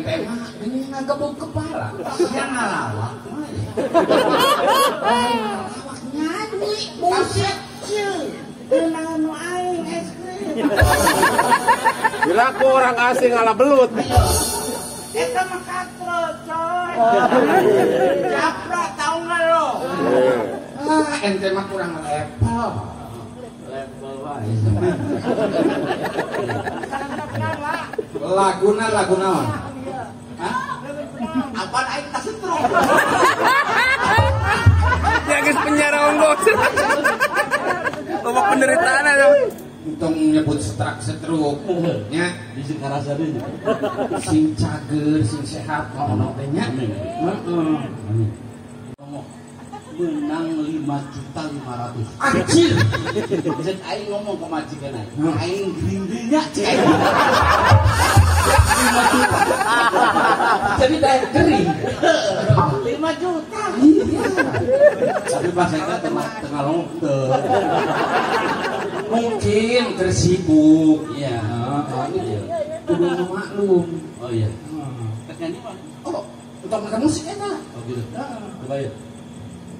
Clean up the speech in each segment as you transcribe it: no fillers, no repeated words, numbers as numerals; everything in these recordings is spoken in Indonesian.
ente mah ini ngagebuk kepala. Yang ngalawak. Ngalawak nyanyi musik ieu. Kenal nu aing es krim. Bila aku orang asing ala belut. Eta mah katro coy. Japra tau nggak lo? Ente mah kurang level. Level wae. Lagu naon? Hah? Apaan aing tas setrum? Ya geus penjara onggos. Loba penderitaan ada. Untung nyebut setruk nya di sekarasa deui. sing cager, sing sehat ono teh nya. Heeh. Menang 5.500.000. Anjir. Bisa aing ngomong ke majikan aing gerindinya cek. 5 juta. Jadi daya kering. 5 juta. Iya. Tapi pas saya tengah longteh. Mungkin tersibuk. Iya. Iya. Kudu maklum. Oh iya. Tekannya mah. Oh, untuk makan musik enak. Oh gitu. Coba ya.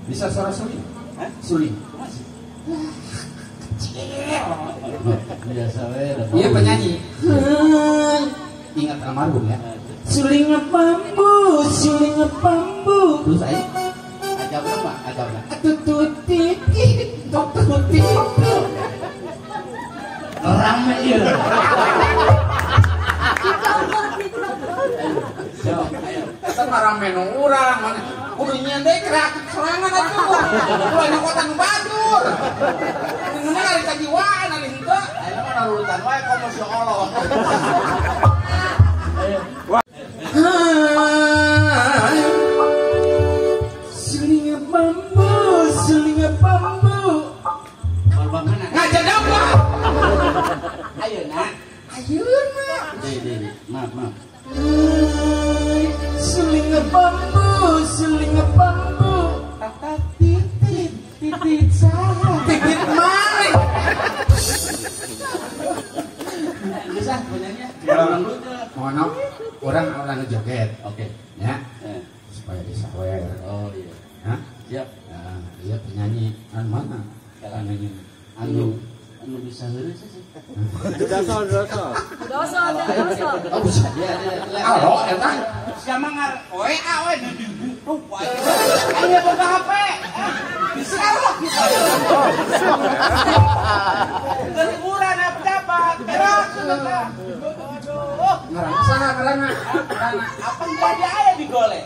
Bisa suara suling? Hah? Suling. Masih. Kecil. Biasa we. Iya penyanyi. Ingat almarhum ya. Suling bambu. Terus saya Ajab berapa? Ajab berapa? tututi. Rame ya. Kita marame nu urang mana kudu nyendek kreatif serangan atuh. Ulah nyokotan batur. Ini mah ari kajiwaan ari henteu. Ayo mah narutan wae komo si Allah. Suling bambu. Korban mana? Ngajak apa? Ayo nak. Ayeuna. Deh. Maaf. Suling bambu. Tata titit saha. Titit maling. Bisa punyanya. Orang ngejoget. Oke. Ya, supaya disawer. Oh iya. Hah? Siap. Nah, iya penyanyi mana? Penyanyi Anu bisa heureuh sih. Dosa. Oh, bisa. Halo, eta. Siapa ngar WA we di grup wae. Ayo buka HP. Disalok kita. Liburan apa dapat? Gerak sudah. Aduh. Ngarang sana, ngarang. Apa jadi aya di gole?